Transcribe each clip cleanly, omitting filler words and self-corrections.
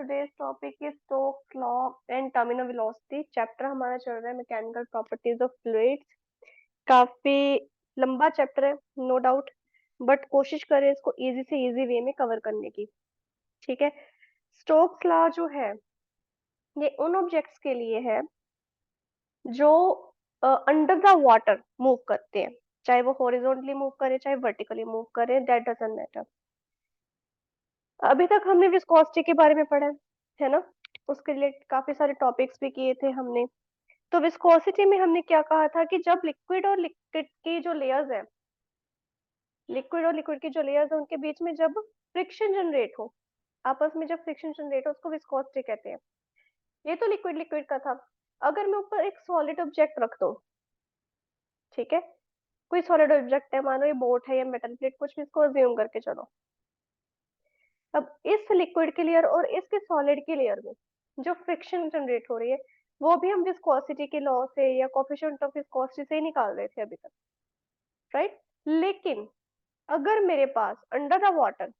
today's topic is Stokes law and terminal velocity. Chapter हमारा चल रहा है मैकेनिकल प्रॉपर्टीज ऑफ फ्लूइड्स। काफी लंबा चैप्टर है, नो डाउट, बट कोशिश करें इसको इजी से इजी वे में कवर करने की। ठीक है। स्टोक्स लॉ जो है ये उन ऑब्जेक्ट्स के लिए है जो अंडर द वाटर मूव करते हैं, चाहे वो हॉरिजॉन्टली मूव करे चाहे वर्टिकली मूव करे, दैट डजंट मैटर। अभी तक हमने विस्कोसिटी के बारे में पढ़ा है ना, उसके लिए काफी सारे टॉपिक्स भी किए थे हमने। तो विस्कोसिटी में हमने क्या कहा था कि जब लिक्विड और लिक्विड की जो लेयर्स है, लिक्विड और लिक्विड की जो लेयर्स है उनके बीच में जब फ्रिक्शन जनरेट हो, आपस में जब फ्रिक्शन जनरेट हो उसको विस्कोसिटी कहते हैं। ये तो लिक्विड लिक्विड का था। अगर मैं ऊपर एक सॉलिड ऑब्जेक्ट रख दूं, ठीक है, कोई सॉलिड ऑब्जेक्ट है, मानो ये बोट है या मेटल प्लेट, कुछ भी, इसको अज्यूम करके चलो। अब इस लिक्विड की लेयर और इसके सॉलिड की लेयर में जो फ्रिक्शन जनरेट हो रही है वो भी हम विस्कोसिटी के लॉ से या कोफिशिएंट ऑफ विस्कोसिटी से ही निकाल रहे थे अभी तक, राइट। लेकिन अगर मेरे पास अंडर द वाटर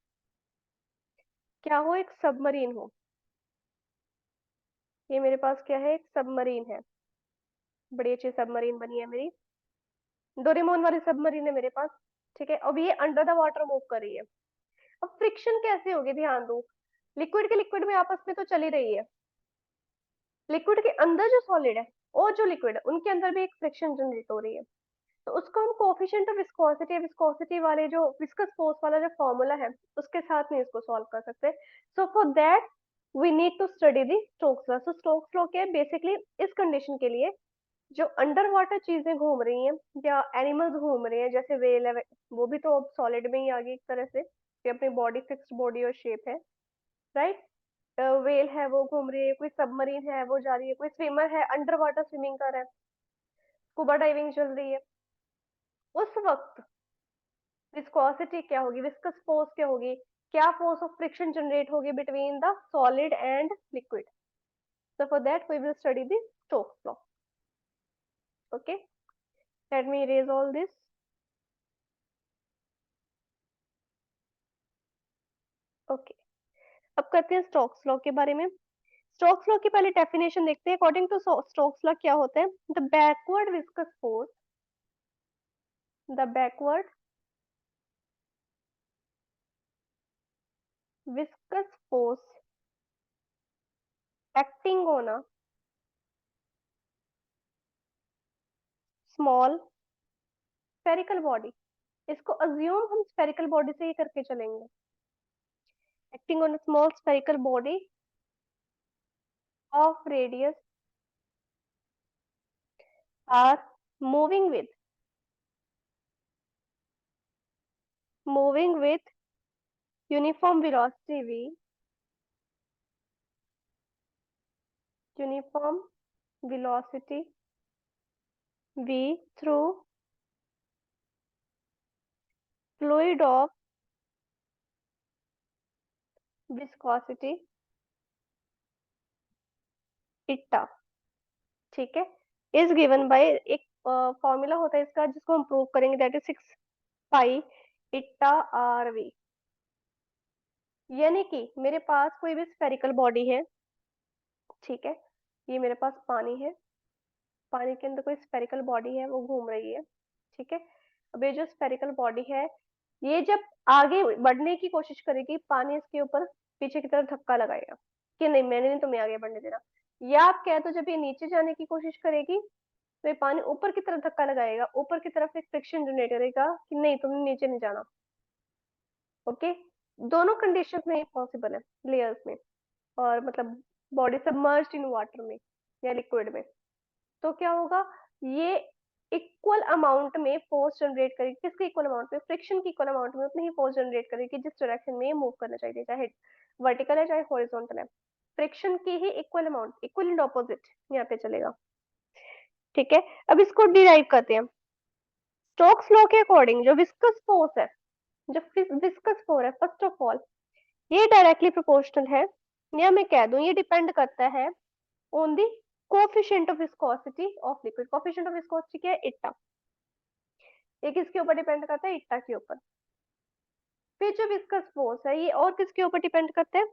क्या हो, एक सबमरीन हो, ये मेरे पास क्या है, एक सबमरीन है, बड़ी अच्छी सबमरीन बनी है मेरी, डोरेमोन वाली सबमरीन है मेरे पास। ठीक है, अब ये अंडर द वाटर मूव कर रही है। अब फ्रिक्शन कैसे होगी, ध्यान दो, लिक्विड के लिक्विड में आपस में तो चली रही है, लिक्विड के अंदर जो सॉलिड है और जो लिक्विड है उनके अंदर भी एक फ्रिक्शन जनरेट हो रही है। तो उसको हम कोफिशिएंट ऑफ विस्कोसिटी, विस्कोसिटी वाले जो विस्कस फोर्स वाला जो फॉर्मूला है उसके साथ नहीं इसको सॉल्व कर सकते। So for that we need to study the Stokes law. So Stokes law क्या है, बेसिकली इस कंडीशन के लिए जो अंडर वाटर चीजें घूम रही हैं या एनिमल्स घूम रहे हैं, जैसे वेल है, वो भी तो अब सॉलिड में ही आ गई एक तरह से कि अपनी बॉडी, फिक्स्ड बॉडी और शेप है, राइट। वेल है वो घूम रही है, कोई सबमरीन है वो जा रही है, कोई स्विमर है अंडर वाटर स्विमिंग कर रहा है, स्कूबा डाइविंग चल रही है। उस वक्त विस्कोसिटी क्या होगी, विस्कस फोर्स क्या होगी, क्या फोर्स ऑफ फ्रिक्शन जनरेट होगी between the solid and liquid. so for that we will study the Stokes law. Okay, let me erase all this. Okay, अब करते हैं स्टोक्स लॉ के बारे में। स्टोक्स लॉ की पहले डेफिनेशन देखते हैं। अकॉर्डिंग टू स्टोक्स लॉ क्या होता है, the backward viscous force, the backward viscous force acting on a small spherical body, इसको अज्यूम हम स्फेरिकल बॉडी से ही करके चलेंगे। acting on a small spherical body of radius are moving with uniform velocity v, uniform velocity v through fluid of viscosity eta. ठीक है, is given by एक formula होता है इसका जिसको हम प्रूव करेंगे, that is 6 pi eta r v. यानी कि मेरे पास कोई भी स्फेरिकल बॉडी है, ठीक है, ये मेरे पास पानी है, पानी के अंदर कोई स्फेरिकल बॉडी है वो घूम रही है, ठीक है। अब ये जो स्फेरिकल बॉडी है ये जब आगे बढ़ने की कोशिश करेगी, पानी इसके ऊपर पीछे की तरफ धक्का लगाएगा कि नहीं मैंने नहीं तुम्हें आगे बढ़ने देना, या आप कह तो जब ये नीचे जाने की कोशिश करेगी तो ये पानी ऊपर की तरफ धक्का लगाएगा, ऊपर की तरफ एक फ्रिक्शन जनरेट करेगा कि नहीं तुमने नीचे नहीं जाना। ओके, दोनों कंडीशन में पॉसिबल है लेयर्स में, और मतलब बॉडी सबमर्ज्ड इन वाटर में या लिक्विड में। तो क्या होगा, ये इक्वल अमाउंट में फोर्स जनरेट करेगी, किसके इक्वल अमाउंट में, फ्रिक्शन की इक्वल अमाउंट में उतनी ही फोर्स जनरेट करेगी जिस डायरेक्शन में ये मूव करना चाहिए, चाहे वर्टिकल है चाहे हॉरिजॉन्टल है। फ्रिक्शन की ही equal amount, equal and opposite यहाँ पे चलेगा। ठीक है, अब इसको डिराइव करते हैं। स्टोक्स लॉ के अकॉर्डिंग जो विस्कस फोर्स है, जो विस्कस फोर्स है, फर्स्ट ऑफ ऑल ये डायरेक्टली प्रोपोर्शनल है, या मैं कह दूं ये डिपेंड करता है on the coefficient of viscosity of liquid. Coefficient of viscosity क्या है, इट्टा। ये किसके ऊपर डिपेंड करता है, इट्टा के ऊपर। फिर जो विस्कस फोर्स है ये और किसके ऊपर डिपेंड करता है,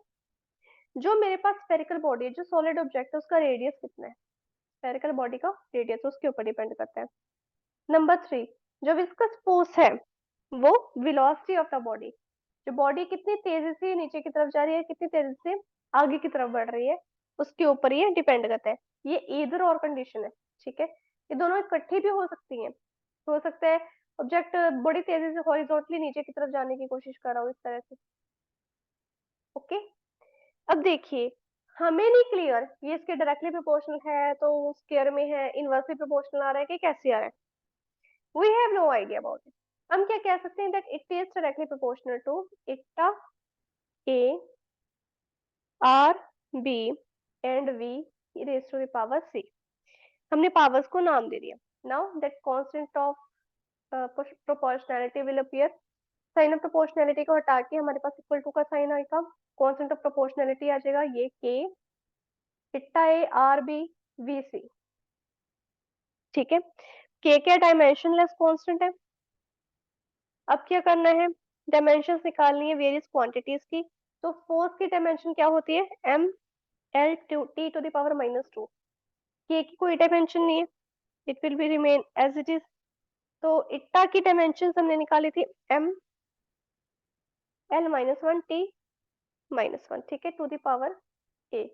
जो मेरे पास स्फेरिकल बॉडी है, जो सॉलिड ऑब्जेक्ट है, उसका रेडियस कितना है, स्फेरिकल बॉडी का रेडियस उसके ऊपर डिपेंड करता है। नंबर 3, जो विस्कस फोर्स है वो वेलोसिटी ऑफ द बॉडी, जो बॉडी कितनी तेजी से नीचे की तरफ जा रही है, कितनी तेजी से आगे की तरफ बढ़ रही है, उसके ऊपर ये डिपेंड करता है। ये ईदर और कंडीशन है, ठीक है। ये दोनों इकट्ठी भी हो सकती हैं। हो सकता है ऑब्जेक्ट बड़ी तेजी से हॉरिजॉन्टली नीचे की तरफ जाने की कोशिश कर रहा हो, इस तरह से। ओके, अब देखिए, हमें नहीं क्लियर ये इसके डायरेक्टली प्रोपोर्शनल है तो स्क्वायर में है, इनवर्सली प्रोपोर्शनल आ रहा है कि कैसे आ रहा है, we have no idea about it. हम क्या कह सकते हैं, that it is directly proportional to eta a r b and we raise to the power c. हमने पावर्स को नाम दे दिया। Now that constant of proportionality will appear. Sign of proportionality को हटा के हमारे पास इक्वल टू का साइन आएगा, कांस्टेंट ऑफ प्रोपोर्शनैलिटी आ जाएगा ये के eta a r b we सी, ठीक है। के क्या डायमेंशनलेस कांस्टेंट है। अब क्या करना है, डायमेंशंस निकालनी है वेरियस क्वांटिटीज की। तो फोर्स की डायमेंशन क्या होती है, M L T to the power -2। K की कोई डायमेंशन नहीं है, it will be remain as it is. तो इट्टा की डायमेंशन हमने निकाली थी एम एल -1 टी -1, ठीक है, to the power a.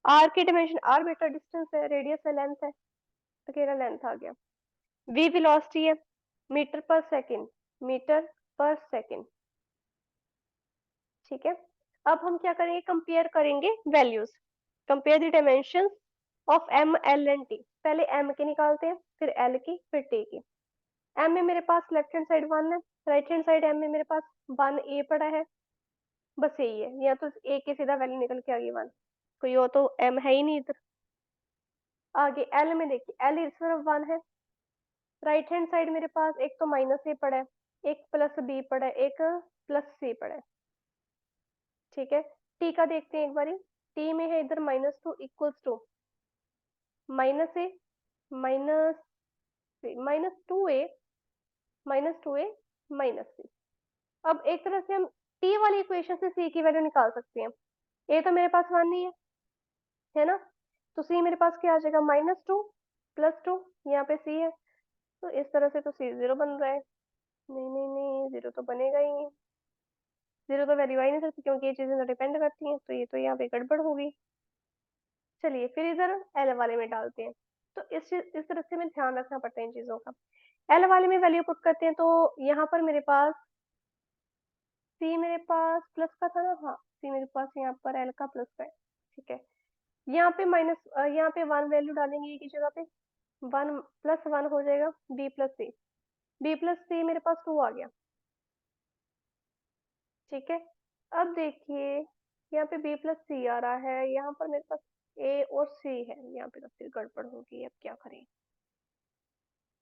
R की डायमेंशन, आर मीटर डिस्टेंस है, रेडियस है, लेंथ है, तो केरा लेंथ आ गया। वी वेलोसिटी है, metre per second, metre per second, ठीक है। अब हम क्या करेंगे, कंपेयर करेंगे values, compare the dimensions of M L and T. पहले एम की निकालते हैं, फिर एल की, फिर टी की। एम में मेरे पास लेफ्ट हैंड साइड 1 है, राइट हैंड साइड एम में मेरे पास 1 ए पड़ा है, बस यही है। या तो ए की सीधा वैल्यू निकल के आ गई 1, कोई और तो एम है ही नहीं इधर। आगे एल में देखिए, एल इस तरफ 1 है, राइट हैंड साइड मेरे पास एक तो माइनस ए पड़ा है, एक प्लस बी पड़ा है, एक प्लस सी पड़ा है, ठीक है। टी का देखते हैं एक बारी, टी में है इधर -2 equals to minus a minus -2a -2a -c। अब एक तरह से हम टी वाली इक्वेशन से सी की वैल्यू निकाल सकते हैं। ए तो मेरे पास 1 नहीं है ना, तो सी मेरे पास क्या आ जाएगा, -2 +2, यहाँ पे सी है, तो इस तरह से तो सी 0 बन रहा है। नहीं नहीं नहीं, 0 तो बनेगा ही नहीं, 0 तो वैल्यू आ ही नहीं सकती क्योंकि ये चीजें डिपेंड करती हैं, तो ये तो यहाँ पे गड़बड़ होगी। चलिए फिर इधर एल वाले में डालते हैं। तो इस तरह से हमें ध्यान रखना पड़ता है इन चीजों का। एल वाले में वैल्यू पुट करते हैं, तो यहाँ पर मेरे पास सी मेरे पास प्लस का था ना, हाँ सी मेरे पास यहाँ पर एल का प्लस का है, ठीक है। यहाँ पे यहाँ पे 1 वैल्यू डालेंगे एक ही जगह पे, 1 + 1 हो जाएगा बी प्लस सी, बी प्लस सी मेरे पास 2 आ गया, ठीक है। अब देखिए यहाँ पे बी प्लस सी आ रहा है, यहाँ पर मेरे पास ए और सी है, यहाँ पे तो फिर गड़बड़ होगी। अब क्या करें,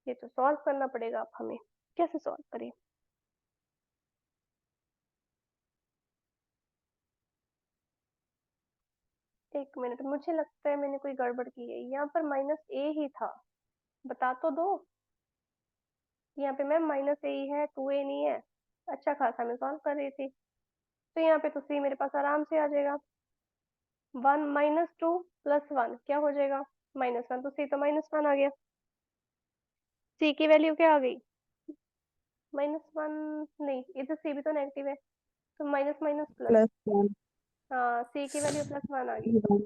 ये तो सॉल्व करना पड़ेगा अब हमें, कैसे सॉल्व करें। एक मिनट, मुझे लगता है मैंने कोई गड़बड़ की है, यहाँ पर -a ही था, बता तो दो। यहाँ पे मैम -a ही है, 2a नहीं है। अच्छा खासा मैं सॉल्व कर रही थी, तो यहाँ पे तो सी मेरे पास आराम से आ जाएगा। 1 -2 + 1 क्या हो जाएगा, -1, तो सी तो -1 आ गया। सी की वैल्यू क्या आ गई, -1 नहीं, इधर सी भी तो नेगेटिव है, तो माइनस माइनस प्लस। +1 हाँ, सी की वैल्यू +1 आ गई। 1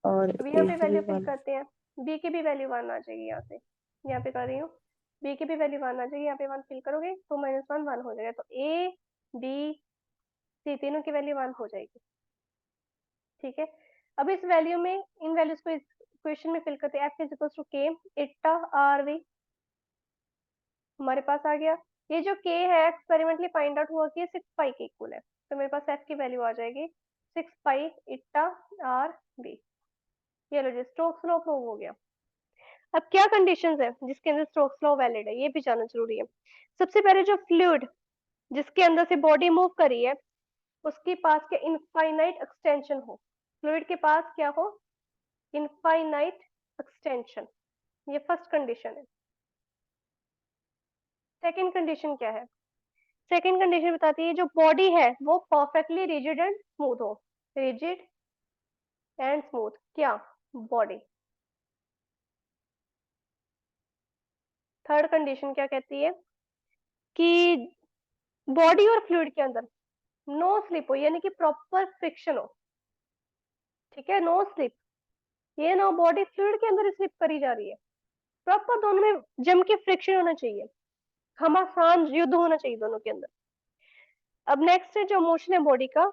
और अब यहाँ ए पे की भी वैल्यू फिल 1। करते हैं, बी की भी वैल्यू 1 आ जाएगी, यहाँ से यहाँ पे कर रही हूँ, बी की भी वैल्यू 1 आ जाएगी, यहाँ पे 1 फिल करोगे तो -1 1 हो जाएगा, तो ए बी सी तीनों की वैल्यू 1 हो जाएगी, ठीक है। अब इस वैल्यू में, इन वैल्यूज को इस क्वेश्चन में फिल करते हैं, एफ इज इक्वल टू के इट्टा आर वी हमारे पास आ गया। ये जो के है एक्सपेरिमेंटली फाइंड आउट हुआ कि 6 पाई के इक्वल है, तो मेरे पास एफ की वैल्यू आ जाएगी 6 पाई इट्टा आर वी। ये लो जी, स्टोक्स लॉ प्रूव हो गया। अब क्या कंडीशंस है जिसके अंदर स्टोक्स लॉ वैलिड है, ये भी जानना जरूरी है। सबसे पहले जो फ्लूइड जिसके अंदर से बॉडी मूव करी है उसके पास क्या इनफाइनाइट एक्सटेंशन हो, फ्लूइड के पास क्या हो, इनफाइनाइट एक्सटेंशन, ये फर्स्ट कंडीशन है। सेकंड कंडीशन क्या है, सेकंड कंडीशन बताती है जो बॉडी है वो परफेक्टली रिजिड एंड स्मूथ हो, रिजिड एंड स्मूथ, क्या? बॉडी। थर्ड कंडीशन क्या कहती है कि बॉडी और फ्लूइड के अंदर नो स्लिप हो, यानी कि प्रॉपर फ्रिक्शन हो। ठीक है, नो स्लिप, ये ना बॉडी फ्लूइड के अंदर स्लिप करी जा रही है, प्रॉपर दोनों में जम के फ्रिक्शन होना चाहिए, घमासान युद्ध होना चाहिए दोनों के अंदर। अब नेक्स्ट है जो मोशन है बॉडी का,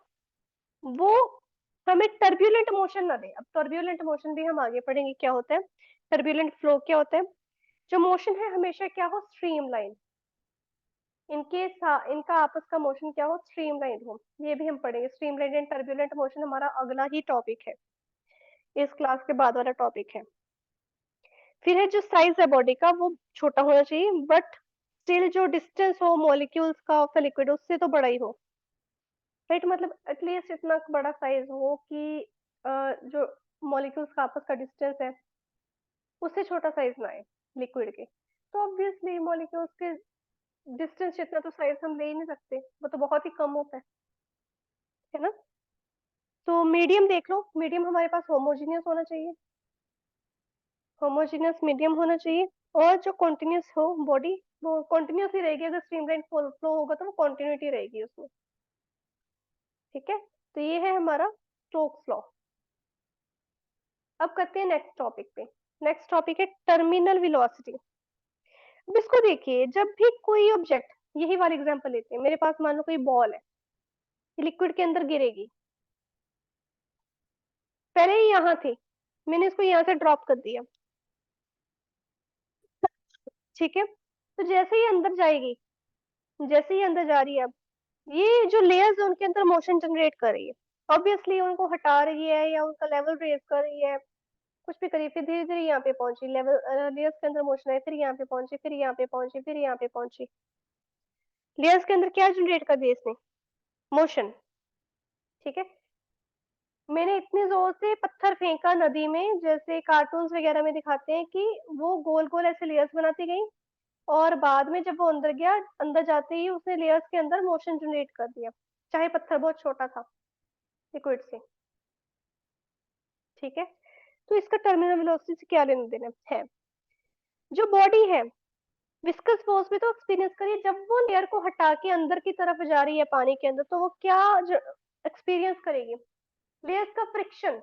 वो हमें टर्ब्यूलेंट मोशन ना दे। अब टर्ब्यूलेंट मोशन भी हम आगे पढ़ेंगे क्या होता है, टर्ब्यूलेंट फ्लो क्या होता है। जो मोशन है हमेशा क्या हो, स्ट्रीमलाइन, इनका आपस का मोशन क्या हो, स्ट्रीमलाइन हो। ये भी हम पढ़ेंगे, स्ट्रीमलाइन एंड टर्ब्यूलेंट मोशन हमारा अगला ही टॉपिक है, इस क्लास के बाद वाला टॉपिक है। फिर है जो साइज है बॉडी का, वो छोटा होना चाहिए, बट स्टिल जो डिस्टेंस हो मॉलिक्यूल्स का ऑफ लिक्विड उससे तो बड़ा ही हो, राइट। मतलब एटलीस्ट इतना बड़ा साइज हो कि जो मॉलिक्यूल्स का आपस का डिस्टेंस है उससे छोटा साइज ना आए लिक्विड के। तो ऑब्वियसली मॉलिक्यूल्स के डिस्टेंस जितना तो साइज हम ले ही नहीं सकते, वो तो बहुत ही कम होता है ना। तो मीडियम देख लो, मीडियम हमारे पास होमोजीनियस होना चाहिए, होमोजीनियस मीडियम होना चाहिए। और जो कॉन्टिन्यूस हो बॉडी, वो कॉन्टिन्यूस ही रहेगी, अगर स्ट्रीमलाइन फ्लो होगा तो वो कॉन्टिन्यूटी रहेगी उसमें। ठीक है, तो ये है हमारा स्टोक्स लॉ। अब करते हैं नेक्स्ट टॉपिक पे। नेक्स्ट टॉपिक है टर्मिनल वेलोसिटी। अब इसको देखिए, जब भी कोई ऑब्जेक्ट, यही वाला एग्जांपल लेते हैं, मेरे पास मान लो कोई बॉल है, लिक्विड के अंदर गिरेगी, पहले ही यहाँ थी, मैंने इसको यहाँ से ड्रॉप कर दिया, ठीक है। तो जैसे ही अंदर जाएगी, जैसे ही अंदर जा रही है, अब ये जो लेयर्स है उनके अंदर मोशन जनरेट कर रही है, ऑब्वियसली उनको हटा रही है या उनका लेवल रेज कर रही है, कुछ भी करिए, फिर धीरे धीरे यहाँ पे पहुंची, लेवल लेयर्स के अंदर मोशन है, फिर यहाँ पे पहुंची, फिर यहाँ पे पहुंची, फिर यहाँ पे पहुंची। लेयर्स के अंदर क्या जनरेट कर दिया इसने, मोशन। ठीक है, मैंने इतनी जोर से पत्थर फेंका नदी में, जैसे कार्टून्स वगैरह में दिखाते हैं कि वो गोल गोल ऐसे लेयर्स बनाती गई, और बाद में जब वो अंदर गया, अंदर जाते ही उसने लेयर्स के अंदर मोशन जनरेट कर दिया, चाहे पत्थर बहुत छोटा था लिक्विड से। ठीक है, तो इसका टर्मिनल वेलोसिटी से क्या लेना देना है। जो बॉडी है, विस्कस फोर्स भी तो एक्सपीरियंस करिए, जब वो लेयर को हटा के अंदर की तरफ जा रही है पानी के अंदर, तो वो क्या एक्सपीरियंस करेगी, लेयर्स का फ्रिक्शन,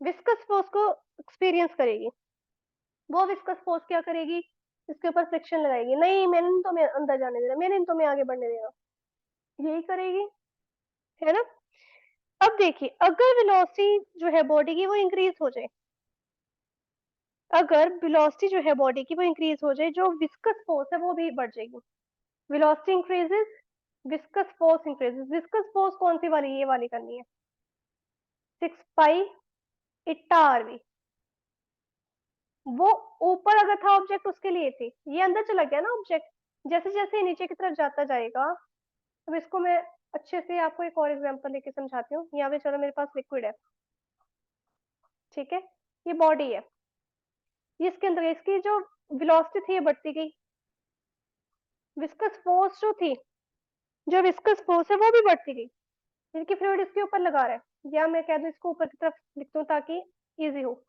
विस्कस फोर्स को एक्सपीरियंस करेगी। वो विस्कस फोर्स क्या करेगी, इसके ऊपर फ्रिक्शन लगाएगी, नहीं मैंने तो मैं अंदर जाने देना, मैंने तो मैं आगे बढ़ने देना, यही करेगी, है ना। अब देखिए, अगर वेलोसिटी जो है बॉडी की वो इंक्रीज हो जाए, अगर वेलोसिटी जो है बॉडी की वो इंक्रीज हो जाए, जो विस्कस फोर्स है वो भी बढ़ जाएगी। Velocity increases, viscous force increases. Viscous force कौन सी वाली, ये वाली करनी है, 6 पाई इट्टा आरवी। वो ऊपर अगर था ऑब्जेक्ट उसके लिए थी, ये अंदर चला गया ना ऑब्जेक्ट, जैसे जैसे नीचे की तरफ जाता जाएगा। अब इसको मैं अच्छे से आपको एक और एग्जांपल लेके समझाती हूँ। यहाँ पे चलो, मेरे पास लिक्विड है, ठीक है, ये बॉडी है, ये इसके अंदर, इसकी जो वेलोसिटी थी ये बढ़ती गई, विस्कस फोर्स जो थी, जो विस्कस फोर्स है वो भी बढ़ती गई, क्योंकि फ्लूइड इसके ऊपर लगा रहा है, या मैं कह दूं इसको ऊपर की तरफ लिख दूं ताकि इजी हो।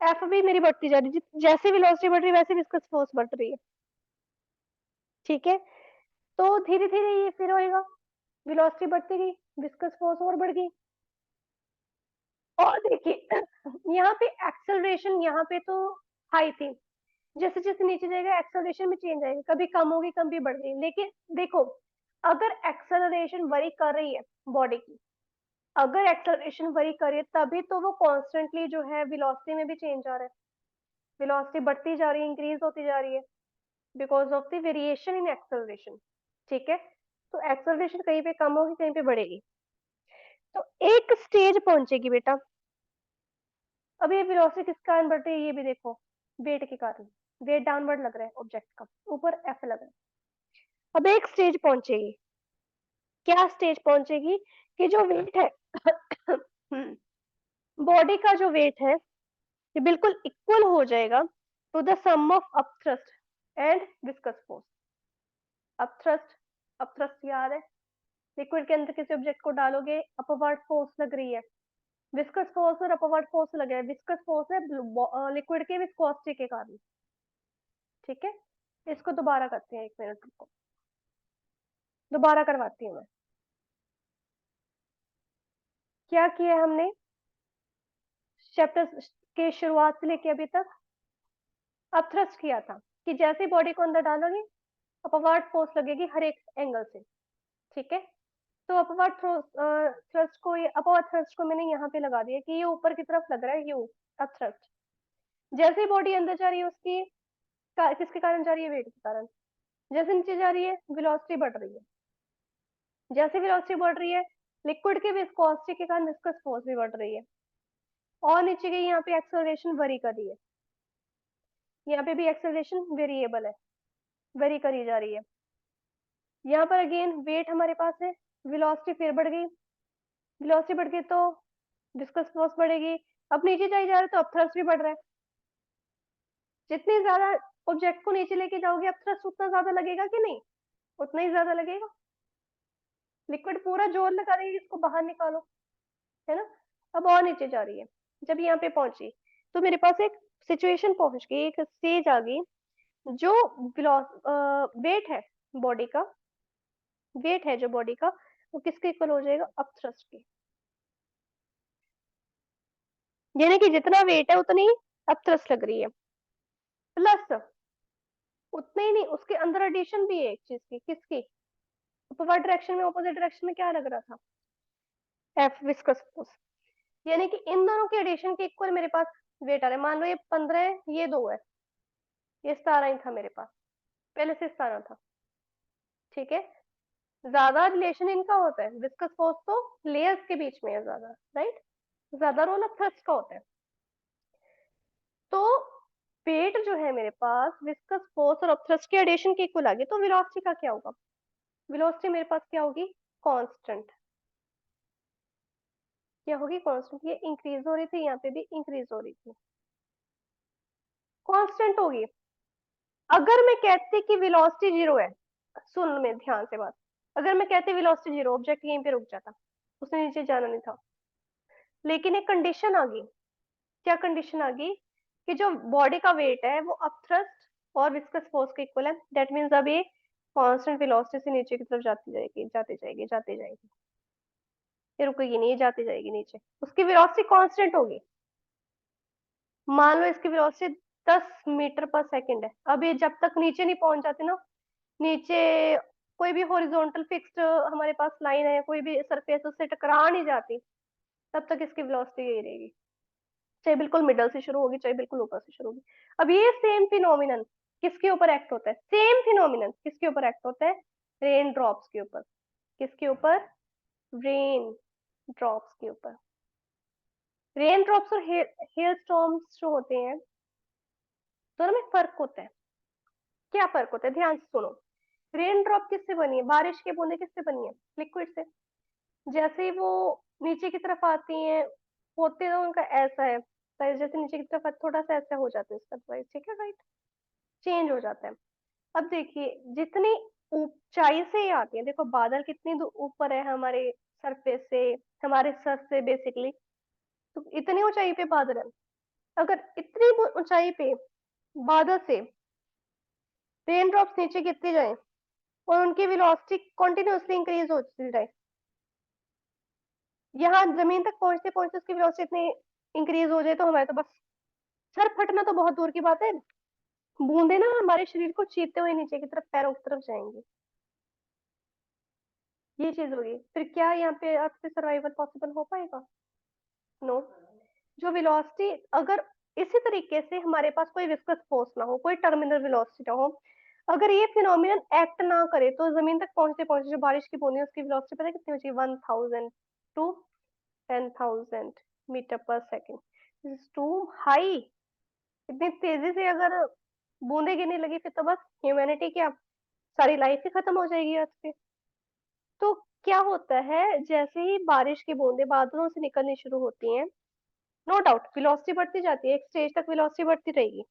एफ भी मेरी बढ़ती जा रही है, जैसे वेलोसिटी बढ़ रही है वैसे विस्कस फोर्स बढ़ रही है। ठीक है, तो धीरे धीरे ये फिर होएगा, वेलोसिटी बढ़ती गई, विस्कस फोर्स और बढ़ गई। और देखिए यहाँ पे एक्सेलरेशन यहाँ पे तो हाई थी, जैसे जैसे नीचे जाएगा एक्सेलरेशन में चेंज आएगा, कभी कम होगी कभी बढ़ गई। लेकिन देखो, अगर एक्सेलरेशन वरी कर रही है बॉडी की, अगर एक्सेलरेशन वरी कर रही है, तभी तो वो कॉन्स्टेंटली जो है वेलोसिटी में भी चेंज आ रहा है, वेलोसिटी बढ़ती जा रही है, इंक्रीज होती जा रही है, because of the variation in acceleration. ठीक है, तो एक्सेलरेशन कहीं पे कम होगी कहीं पे बढ़ेगी, तो एक स्टेज पहुंचेगी बेटा। अब ये वेलोसिटी किस कारण बढ़ रही है, ये भी देखो, वेट के कारण, वेट डाउनवर्ड लग रहा है ऑब्जेक्ट का, ऊपर एफ लग रहा है। अब एक स्टेज पहुंचेगी, क्या स्टेज पहुंचेगी, कि जो वेट है बॉडी का जो वेट है ये बिल्कुल इक्वल हो जाएगा to the sum of upthrust and viscous force. Upthrust, upthrust याद है, लिक्विड के अंदर किसी ऑब्जेक्ट को डालोगे अपवर्ड फोर्स लग रही है, विस्कस फोर्स और अपवर्ड फोर्स लगे है। विस्कस फोर्स है लिक्विड के विस्कोसिटी के कारण। ठीक है, इसको दोबारा करते हैं, 1 मिनट रुको, दोबारा करवाती हूँ मैं। क्या किया हमने चैप्टर के शुरुआत से लेके अभी तक? अपथ्रस्ट किया था कि जैसे बॉडी को अंदर डालोगे अपवर्ड फोर्स लगेगी हर एक एंगल से। ठीक है, तो अपवर्ड थ्रस्ट को, ये अपवर्ड थ्रस्ट को मैंने यहाँ पे लगा दिया कि ये ऊपर की तरफ लग रहा है, यू अपथ्रस्ट। जैसे ही बॉडी अंदर जा रही है उसकी किसके कारण जा रही है? वेट के कारण। जैसे नीचे जा रही है वेलोसिटी बढ़ रही है। जैसे वेलोसिटी बढ़ रही है लिक्विड के विस्कोसिटी के कारण विस्कस फोर्स भी बढ़ रही है। और नीचे गई, यहाँ पे एक्सेलरेशन वेरी कर रही है, यहाँ पे भी एक्सेलरेशन वेरिएबल है, वेरी करी जा रही है। यहाँ पर अगेन वेट हमारे पास है, वेलोसिटी फिर बढ़ गई, वेलोसिटी बढ़ गई तो विस्कस फोर्स बढ़ेगी। अब नीचे जाई जा रहा है तो अब थ्रस्ट भी बढ़ रहा है। जितनी ज्यादा ऑब्जेक्ट को नीचे लेके जाओगे अब थ्रस्ट उतना ज्यादा लगेगा कि नहीं? उतना ही ज्यादा लगेगा। लिक्विड पूरा जोर लगा रही है इसको बाहर निकालो, है ना। अब और नीचे जा रही है, जब यहाँ पे पहुंची तो मेरे पास एक सिचुएशन पहुंच गई, एक स्टेज आ गई, जो वेट है बॉडी का, वेट है जो बॉडी का, वो किसके इक्वल हो जाएगा? अपथ्रस्ट के। यानी कि जितना वेट है उतनी अपथ्रस्ट लग रही है, प्लस उतने ही नहीं, उसके अंदर एडिशन भी है एक चीज की, किसकी? अपवर्ड डायरेक्शन में, ऑपोजिट डायरेक्शन में क्या लग रहा था? F, viscous force. यानी कि इन दोनों के एडिशन के इक्वल मेरे पास वेट आ रहा है। मान लो ये 15 है, ये 2 है, ये 17 ही था मेरे पास, पहले से 17 था। ठीक है, ज्यादा रिलेशन इनका होता है, विस्कस फोर्स तो लेयर्स के बीच में है ज्यादा, राइट, ज्यादा रोल ऑफ थ्रस्ट का होता है। तो वेट जो है मेरे पास विस्कस फोर्स और थ्रस्ट के एडिशन के इक्वल आ गए, तो वेलोसिटी का क्या होगा? वेलोसिटी मेरे पास क्या होगी? कांस्टेंट। क्या होगी? कांस्टेंट। ये इंक्रीज हो रही थी, यहाँ पे भी इंक्रीज हो रही थी, कांस्टेंट होगी। अगर मैं कहती कि वेलोसिटी जीरो है, सुन में ध्यान से बात, अगर मैं कहती वेलोसिटी जीरो, ऑब्जेक्ट यहीं पे रुक जाता, उसने नीचे जाना नहीं था। लेकिन एक कंडीशन आ गई। क्या कंडीशन आ गई? कि जो बॉडी का वेट है वो अप थ्रस्ट और विस्कस फोर्स के इक्वल है। दैट मींस अब ये कांस्टेंट वेलोसिटी से नीचे की तरफ जाती जाएगी, जाती जाएगी, जाती जाएगी, ये रुकेगी नहीं, ये जाती जाएगी नीचे, उसकी वेलोसिटी कांस्टेंट होगी। मान लो इसकी वेलोसिटी 10 मीटर पर सेकंड है। अब ये जब तक नीचे नहीं पहुंच जाती ना, नीचे कोई भी हॉरिजॉन्टल फिक्स्ड हमारे पास लाइन है, कोई भी सरफेस उससे टकरा नहीं जाती, तब तक इसकी वेलोसिटी यही रहेगी, चाहे बिल्कुल मिडल से शुरू होगी, चाहे बिल्कुल ऊपर से शुरू होगी। अब ये सेम फिनोमिनन किसके ऊपर एक्ट होता है? सेम फिनोमिनन किसके ऊपर एक्ट होता है? रेन ड्रॉप्स के ऊपर। किसके ऊपर? रेन ड्रॉप्स के ऊपर। रेन ड्रॉप्स और हेल स्टॉर्म्स जो होते हैं, दोनों में फर्क होता है। क्या फर्क होता है? ध्यान से सुनो। रेन ड्रॉप किससे बनी है? बारिश की बूंदे किससे बनी है? लिक्विड से। जैसे ही वो नीचे की तरफ आती हैं, होते तो उनका ऐसा है, जैसे नीचे की तरफ थोड़ा सा ऐसा हो जाता है इसका साइज, ठीक है, राइट, चेंज हो जाता है। अब देखिए जितनी ऊंचाई से ये आती है, देखो बादल कितनी ऊपर है हमारे सरफेस से, हमारे सर से बेसिकली, तो इतनी ऊंचाई पे बादल है। अगर इतनी ऊंचाई पे बादल से रेन ड्रॉप्स नीचे गिरते जाए और उनकी वेलोसिटी कंटिन्यूअसली इंक्रीज होती जाए, यहाँ जमीन तक पहुंचते पहुंचते उसकी वेलोसिटी इतनी इंक्रीज हो जाए तो हमारे तो बस सर फटना तो बहुत दूर की बात है, बूंदे ना हमारे शरीर को चीरते हुए नीचे की तरफ, पैरों की तरफ जाएंगे। ये चीज होगी, फिर क्या यहाँ पे आपसे सर्वाइवल पॉसिबल हो पाएगा? नो। जो वेलोसिटी, अगर इसी तरीके से हमारे पास कोई विस्कस फोर्स ना हो, कोई टर्मिनल वेलोसिटी ना हो, अगर ये फिनोमिनन एक्ट ना करे, तो जमीन तक पहुंचते पहुंचते जो बारिश की बूंदी है उसकी वेलोसिटी पता है कितनी होती है? 1000 to 10,000 metre per second. This is too high. इतनी तेजी से अगर बूंदे गिरने लगी फिर तो बस ह्यूमैनिटी क्या, सारी लाइफ ही खत्म हो जाएगी आज पे। तो क्या होता है, जैसे ही बारिश की बूंदे बादलों से निकलनी शुरू होती हैं, नो डाउट वेलोसिटी बढ़ती जाती है, एक स्टेज तक वेलोसिटी बढ़ती रहेगी,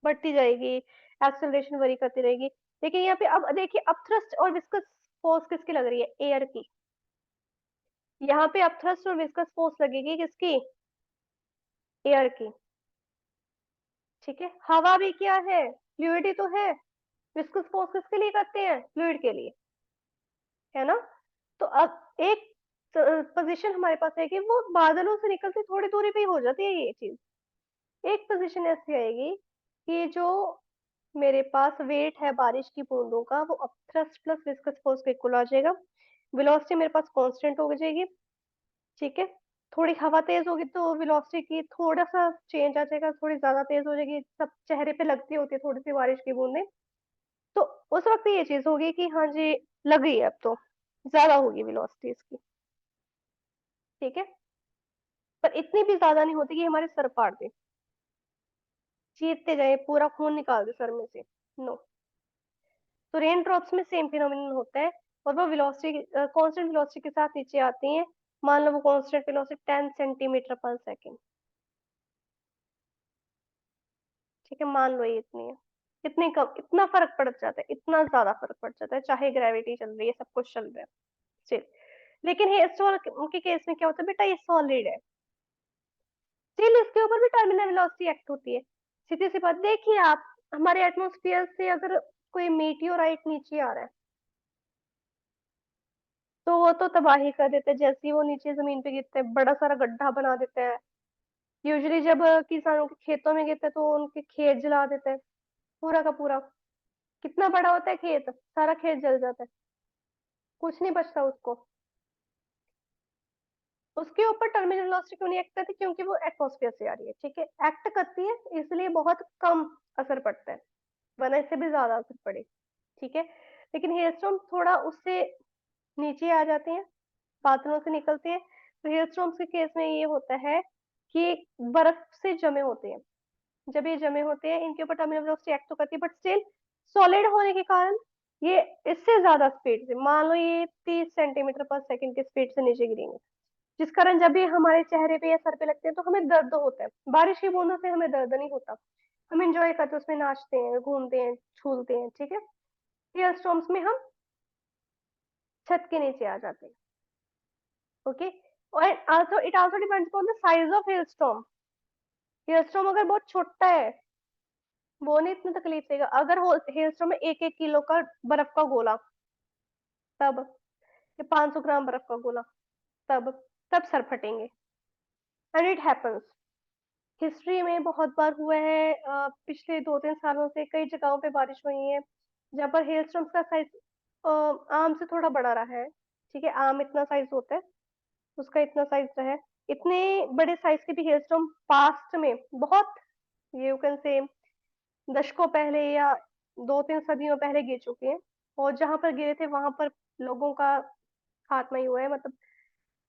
बढ़ती जाएगी, एक्सेलरेशन वरी करती रहेगी। लेकिन यहाँ पे अब देखिए अपथ्रस्ट और विस्कस फोर्स किसकी लग रही है? एयर की। यहाँ पे अब थ्रस्ट और विस्कस फोर्स लगेगी किसकी? एयर की। ठीक है, हवा भी क्या है? फ्लूइड ही तो है। विस्कस फोर्स किसके लिए करते हैं? फ्लूइड के लिए, है ना? तो अब एक पोजीशन हमारे पास है कि वो बादलों से निकलते थोड़ी दूरी पे ही हो जाती है ये चीज। एक पोजीशन ऐसी आएगी कि जो मेरे पास वेट है बारिश की बूंदों का, वो अब थ्रस्ट प्लस विस्कस फोर्स के इक्वल आ जाएगा। वेलोसिटी मेरे पास कांस्टेंट हो जाएगी। ठीक है, थोड़ी हवा तेज होगी तो वेलोसिटी की थोड़ा सा चेंज आ जाएगा, थोड़ी ज्यादा तेज हो जाएगी, सब चेहरे पे लगती होती है थोड़ी सी बारिश की बूंदें। तो उस वक्त ये चीज होगी कि हाँ जी, लग गई है अब तो, ज्यादा होगी वेलोसिटी इसकी। ठीक है, पर इतनी भी ज्यादा नहीं होती कि हमारे सर फाड़ दे, चीरते जाए, पूरा खून निकाल दे सर में से। नो। तो रेन ड्रॉप्स में सेम फिनोमिनन होता है, और वो वेलोसिटी कांस्टेंट वेलोसिटी के साथ नीचे आती हैं। मान लो वो कांस्टेंट वेलोसिटी 10 सेंटीमीटर पर सेकेंड। ठीक है, मान लो ये इतनी है। इतनी कम, इतना फर्क पड़ जाता है, इतना ज्यादा फर्क पड़ जाता है, चाहे ग्रेविटी चल रही है, सब कुछ चल रहा है स्टिल। लेकिन हेयरस्टॉल के केस में क्या होता है बेटा, ये सॉलिड है, स्टिल इसके ऊपर भी टर्मिनल वेलोसिटी एक्ट होती है। सीधी सी बात देखिए आप, हमारे एटमॉस्फेयर से अगर कोई मीटियोराइट नीचे आ रहा है तो वो तो तबाही कर देता है, जैसे ही वो नीचे जमीन पे गिरता है बड़ा सारा गड्ढा बना देता है। यूजुअली जब किसानों के खेतों में गिरता है तो उनके खेत जला देता है, पूरा का पूरा। कितना बड़ा होता है खेत, सारा खेत जल जाता है, कुछ नहीं बचता उसको। उसके ऊपर टर्मिनल वेलोसिटी क्यों नहीं एक्ट करती? क्योंकि वो एटमॉस्फेयर से आ रही है। ठीक है, एक्ट करती है इसलिए बहुत कम असर पड़ता है, वरना इससे भी ज्यादा असर पड़े। ठीक है, लेकिन हेलस्टॉर्म थोड़ा उससे नीचे आ जाते हैं, बादलों से निकलते हैं। तो हेलस्टॉर्म्स के केस में ये होता है कि बर्फ से जमे होते हैं। जब ये जमे होते हैं इनके ऊपर टर्मिनल वेलोसिटी एक्ट तो करती है, बट स्टिल सॉलिड होने के कारण ये इससे ज्यादा स्पीड से, मान लो ये 30 सेंटीमीटर पर सेकेंड की स्पीड से नीचे गिरेंगे, जिस कारण जब ये हमारे चेहरे पे या सर पे लगते हैं तो हमें दर्द होता है। बारिश की बूंदों से हमें दर्द नहीं होता, हम इंजॉय करते हैं, उसमें नाचते हैं, घूमते हैं, झूलते हैं। ठीक है, हेयर स्टॉर्म्स में हम छत के नीचे आ जाते हैं। ओके, और also it also depends on the size of hailstorm. Hailstorm अगर बहुत छोटा है वो नहीं इतनी तकलीफ देगा। अगर हेयर स्टॉर्म में 1-1 किलो का बर्फ का गोला, तब, या 500 ग्राम बर्फ का गोला, तब तब सर फटेंगे। एंड इट हैपन्स, हिस्ट्री में बहुत बार हुआ है। पिछले 2-3 सालों से कई जगहों पे बारिश हुई है जहाँ पर हेलस्टॉर्म्स का साइज आम से थोड़ा बड़ा रहा है। ठीक है, आम इतना साइज होता है, उसका इतना साइज रहा है। इतने बड़े साइज के भी हेलस्टॉर्म पास्ट में बहुत, यू कैन से, दशकों पहले या 2-3 सदियों पहले गिर चुके हैं। और जहां पर गिरे थे वहां पर लोगों का खात्मा ही हुआ है, मतलब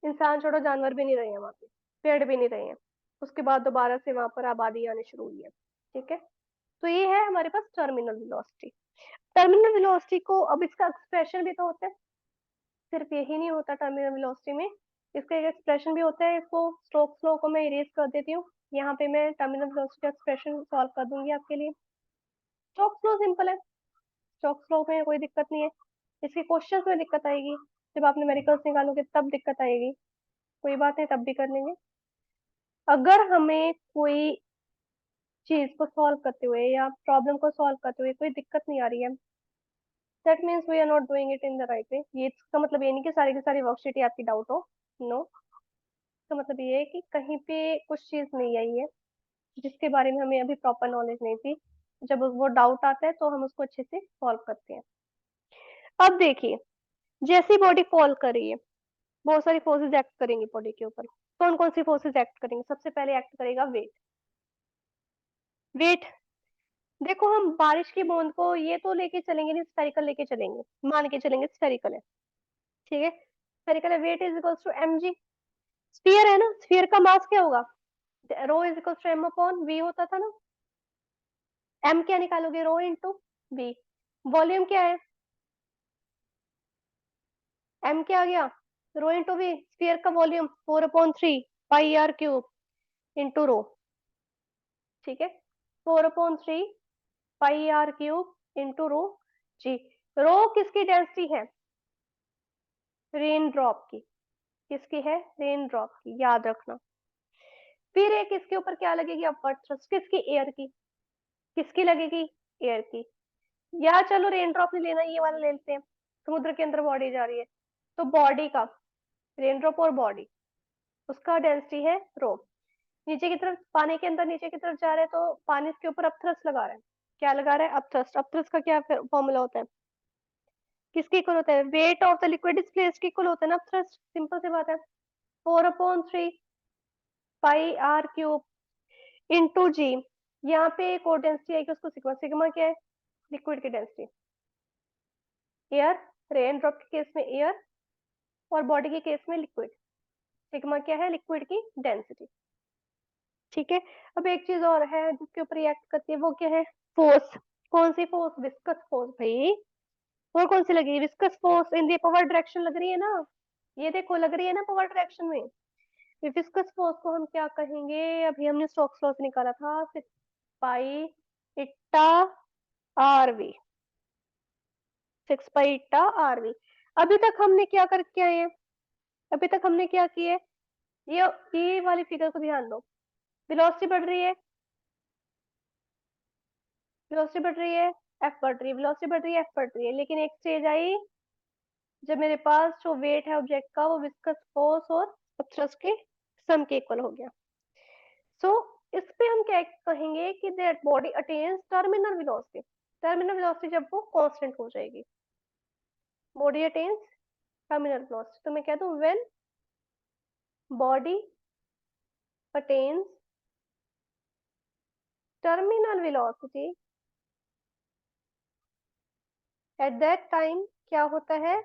इंसान छोड़ो जानवर भी नहीं रहे हैं वहां पे, पेड़ भी नहीं रहे हैं। उसके बाद दोबारा से वहां पर आबादी आनी शुरू हुई है। ठीक है, तो ये है हमारे पास टर्मिनल वेलोसिटी। टर्मिनल वेलोसिटी को, अब इसका एक्सप्रेशन भी तो होता है, सिर्फ यही नहीं होता टर्मिनल वेलोसिटी में, इसका एक एक्सप्रेशन भी होता है। इसको स्टोक्स लॉ को मैं इरेज कर देती हूँ, यहाँ पे मैं टर्मिनल वेलोसिटी का एक्सप्रेशन सॉल्व कर दूंगी आपके लिए। स्टोक्स लॉ सिंपल है, स्टोक्स लॉ में कोई दिक्कत नहीं है। इसके क्वेश्चंस में दिक्कत आएगी, जब आप न्यूमेरिकल्स निकालोगे तब दिक्कत आएगी, कोई बात नहीं, तब भी कर लेंगे। अगर हमें कोई चीज को सॉल्व करते हुए या प्रॉब्लम को सॉल्व करते हुए कोई दिक्कत नहीं आ रही है, that means we are not doing it in the right way. ये इसका मतलब ये नहीं कि सारी की सारी वर्कशीट ही आपकी डाउट हो, नो। इसका मतलब ये है कि कहीं पे कुछ चीज नहीं आई है जिसके बारे में हमें अभी प्रॉपर नॉलेज नहीं थी। जब वो डाउट आता है तो हम उसको अच्छे से सॉल्व करते हैं। अब देखिए, जैसी बॉडी फॉल कर रही है, बहुत सारी फोर्सेस एक्ट करेंगी बॉडी के ऊपर। कौन कौन सी फोर्सेस एक्ट करेंगे? सबसे पहले एक्ट करेगा वेट। वेट, देखो हम बारिश की बूंद को ये तो लेके चलेंगे नहीं, स्फेरिकल लेके चलेंगे, मान के चलेंगे स्फेरिकल है। ठीक है, स्फेरिकल है, weight is equals to mg। Sphere है ना, स्फीयर का मास क्या होगा? Rho is equals to m upon v होता था ना। m क्या निकालोगे? Rho into v। वॉल्यूम क्या है? m क्या आ गया? Rho into v। स्फीयर का वॉल्यूम 4/3 पाई r क्यूब इंटू रो। ठीक है, 4/3 पाई r क्यूब इंटू रो जी। रो किसकी डेंसिटी है? रेन ड्रॉप की। किसकी है? रेन ड्रॉप की, याद रखना। फिर एक इसके ऊपर क्या लगेगी? Upward thrust. किसकी? एयर की। किसकी लगेगी? एयर की। या चलो रेन ड्रॉप नहीं लेना, ये वाला ले लेते हैं। समुद्र के अंदर बॉडी जा रही है, तो बॉडी का, रेन ड्रॉप और बॉडी, उसका डेंसिटी है रो। नीचे की तरफ, पानी के अंदर नीचे की तरफ जा रहे हैं, तो पानी इसके ऊपर अपथ्रस्ट लगा रहा है। क्या लगा रहा है? अपथ्रस्ट। अपथ्रस्ट का क्या फॉर्मूला होता है? किसके इक्वल होता है? Weight of the liquid is placed के इक्वल होता है ना अपथ्रस्ट। सिंपल सी बात है। 4/3 पाई आर क्यूब इंटू जी। यहाँ पे एक और डेंसिटी आएगी, उसको सिग्मा। सिग्मा क्या है? लिक्विड की डेंसिटी। एयर, रेन ड्रॉप के केस में एयर, और बॉडी के केस में लिक्विड। सिग्मा क्या है? लिक्विड की डेंसिटी। ठीक है। अब एक चीज और है जिसके ऊपर रिएक्ट करती है, वो क्या है? फोर्स। कौन सी फोर्स? विस्कस फोर्स भाई। और कौन सी लगी? Viscous force in the power direction लग रही है ना। ये देखो, लग रही है ना पावर डायरेक्शन में। विस्कस फोर्स को हम क्या कहेंगे? अभी हमने स्टोक्स लॉ से निकाला था, 6 pi eta r v. 6 pi eta r v. अभी तक हमने क्या करके आए हैं? अभी तक हमने क्या किया? ये वाली फिगर को ध्यान दो। वेलोसिटी बढ़ रही है, वेलोसिटी बढ़ रही है, एफ बढ़ रही है, वेलोसिटी बढ़ रही है, एफ बढ़ रही है। लेकिन एक स्टेज आई जब मेरे पास जो वेट है ऑब्जेक्ट का, वो विस्कस फोर्स और थ्रस्ट के सम के इक्वल हो गया। सो इस पे हम क्या कहेंगे कि that body attains terminal velocity. Terminal velocity जब वो कांस्टेंट हो जाएगी, बॉडी अटेन्स टर्मिनल वेलोसिटी। तो मैं कह दूं when body attains terminal velocity, at that time क्या होता है?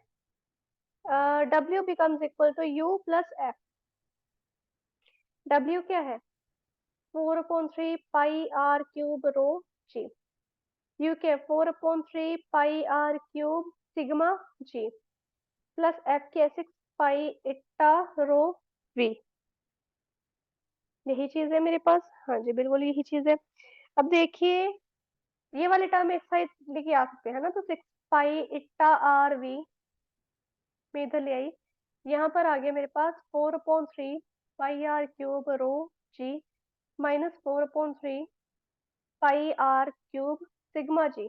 W becomes equal to U plus F। W क्या है? 4/3 pi r cube rho g. U क्या है? 4/3 pi r cube sigma g, plus F क्या है? 6 पाई इट्टा रो V। यही चीज है मेरे पास। हाँ जी, बिल्कुल यही चीज है। अब देखिए, ये वाली टर्म एक साइड लेके आ सकते हैं ना, तो 6 पाई इट्टा आर वी में इधर ले आई। यहाँ पर आ गया मेरे पास 4/3 pi r cube rho g minus 4/3 pi r cube sigma g.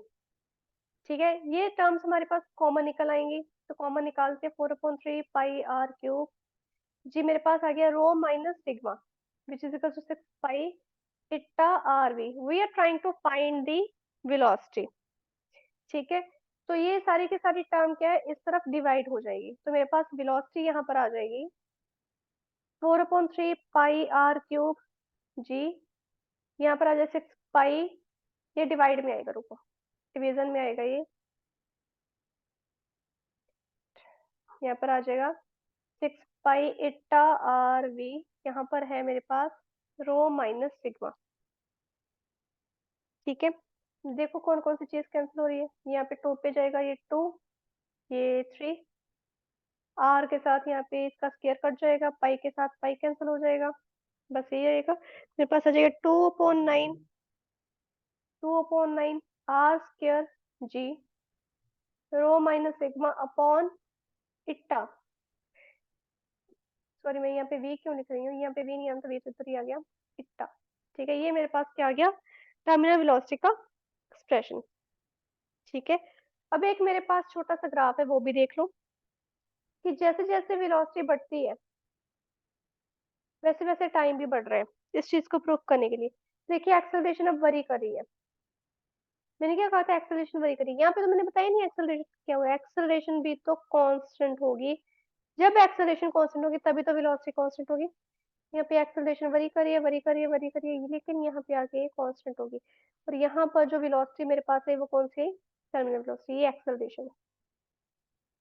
ठीक है, ये टर्म्स हमारे पास कॉमन निकल आएंगी, तो कॉमन निकालते हैं। 4/3 पाई आर क्यूब जी मेरे पास आ गया rho minus sigma, which is equal to 6 pi eta r v are trying to find the velocity. ठीक है, तो ये सारी की सारी टर्म क्या है? इस तरफ डिवाइड हो जाएगी, तो मेरे पास वेलोसिटी यहाँ पर आ जाएगी 4/3 पाई आर क्यूब जी। यहाँ पर आ जाए 6 पाई, ये डिवाइड में आएगा, रुको, डिवीजन में आएगा ये। यहाँ पर आ जाएगा 6 पाई इट्टा आर वी। यहाँ पर है मेरे पास रो माइनस सिग्मा। ठीक है, देखो कौन कौन सी चीज कैंसिल हो रही है। यहाँ पे 2 पे जाएगा, ये 2, ये 3, आर के साथ यहाँ पे इसका स्क्वायर कट जाएगा, पाई के साथ पाई कैंसिल हो जाएगा, बस यही आएगा। मेरे पास आ जाएगा 2/9, 2/9 r square g rho minus sigma upon eta. Sorry, मैं यहाँ पे वी क्यों लिख रही हूँ? यहाँ पे वी नहीं, यहाँ तो वी तो इधर ही आ गया, इट्टा। ठीक है, ये मेरे पास क्या आ गया? टर्मिनल वेलोसिटी का एक्सप्रेशन। ठीक है, अब एक मेरे पास छोटा सा ग्राफ है, वो भी देख लो कि जैसे जैसे वेलोसिटी बढ़ती है वैसे वैसे टाइम भी बढ़ रहा है। इस चीज को प्रूव करने के लिए देखिए, एक्सेलरेशन अब वरी कर रही है। मैंने क्या कहा था? एक्सेलरेशन वरी करी। यहाँ पे तो मैंने बताया नहीं एक्सेलरेशन क्या हुआ। एक्सेलरेशन भी तो कांस्टेंट होगी। जब एक्सेलरेशन कांस्टेंट होगी तभी तो वेलोसिटी कांस्टेंट होगी। यहाँ पे एक्सेलरेशन वरी करिए, वरी करिए, वरी करिए, लेकिन यहाँ पे आके कांस्टेंट होगी। और यहाँ पर जो वेलोसिटी मेरे पास है वो कौन सी है? टर्मिनल वेलोसिटी, ये एक्सेलरेशन।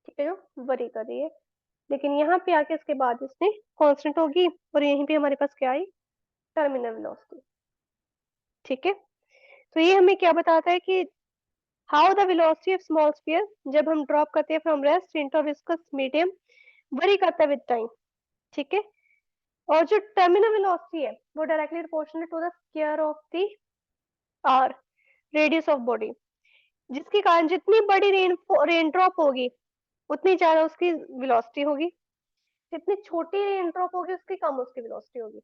ठीक है, जो वरी कर रही है, लेकिन यहाँ पे आके इसके बाद इसने कांस्टेंट होगी, और यहीं पे हमारे पास क्या आई? Terminal velocity. ठीक है, तो ये हमें क्या बताता है कि how the velocity of small sphere, जब हम ड्रॉप करते हैं from rest into viscous medium, worry करता है विद टाइम। ठीक है, और जो टर्मिनल वेलोसिटी है वो directly proportional to the square of the r radius of body, जिसके कारण जितनी बड़ी रेन ड्रॉप होगी उतनी ज्यादा उसकी वेलोसिटी होगी। जितनी छोटी एयर ड्रॉप होगी उसकी कम उसकी वेलोसिटी होगी।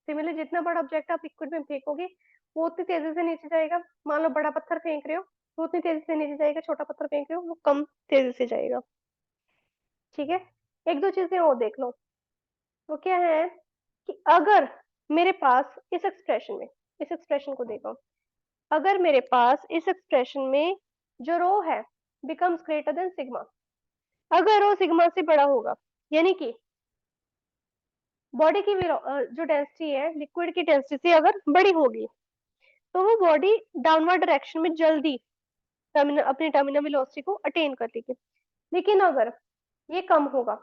सिमिलरली जितना बड़ा ऑब्जेक्ट आप लिक्विड में फेंकोगे वो उतनी तेजी से नीचे जाएगा। मान लो बड़ा पत्थर फेंक रहे हो वो उतनी तेजी से नीचे जाएगा, छोटा पत्थर फेंक रहे हो वो कम तेजी से जाएगा। ठीक है, एक दो चीजें और देख लो। वो क्या है कि अगर मेरे पास इस एक्सप्रेशन को देखो, अगर मेरे पास इस एक्सप्रेशन में जो रो है बिकम्स ग्रेटर देन सिग्मा, अगर रो सिग्मा से बड़ा होगा, यानी कि बॉडी की जो डेंसिटी है लिक्विड की डेंसिटी से अगर बड़ी होगी तो वो बॉडी डाउनवर्ड डायरेक्शन में जल्दी अपनी टर्मिनल वेलोसिटी को अटेन कर लेगी। लेकिन अगर ये कम होगा,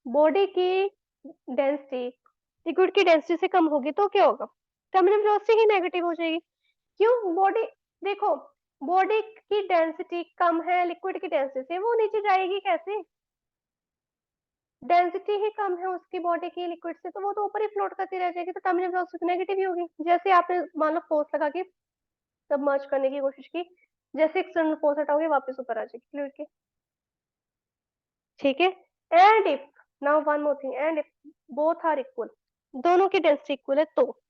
बॉडी की डेंसिटी लिक्विड की डेंसिटी से कम होगी तो क्या होगा, टर्मिनल वेलोसिटी ही नेगेटिव हो जाएगी। क्यों? बॉडी, देखो, बॉडी की डेंसिटी कम है लिक्विड की डेंसिटी से, वो नीचे जाएगी कैसे? डेंसिटी ही कम है उसकी बॉडी की लिक्विड से, तो वो तो ऊपर ही फ्लोट करती रह जाएगी, तो टर्मिनल वेलोसिटी नेगेटिव ही होगी। जैसे आपने मान लो फोर्स लगा के सबमर्ज करने की कोशिश की, जैसे एक्सटर्नल फोर्स हटाओगे वापस ऊपर आ जाएगी फ्लूइड के। ठीक है, and if, now one more thing, and if both are equal, दोनों की डेंसिटी इक्वल है, तो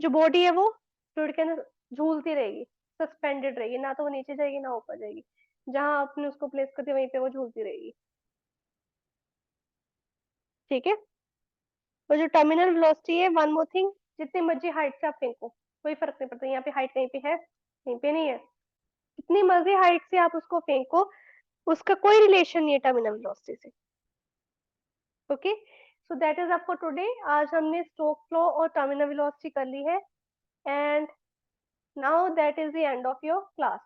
जो बॉडी है वो फ्लूइड के अंदर झूलती रहेगी, सस्पेंडेड रहेगी, ना तो वो नीचे जाएगी ना ऊपर जाएगी, जहां आपने उसको प्लेस कर दिया वहीं पे वो झूलती रहेगी। ठीक है, और जो टर्मिनल वेलोसिटी है, वन मोर थिंग, जितनी मर्जी हाइट से आप फेंको कोई फर्क नहीं पड़ता, यहाँ पे हाइट कहीं पे है कहीं पे नहीं है, जितनी मर्जी हाइट से आप उसको फेंको उसका कोई रिलेशन नहीं है टर्मिनल वेलोसिटी से। Okay, so that is up for today. आज हमने स्टोक्स लॉ और टर्मिनल वेलोसिटी कर ली है, and now that is the end of your class.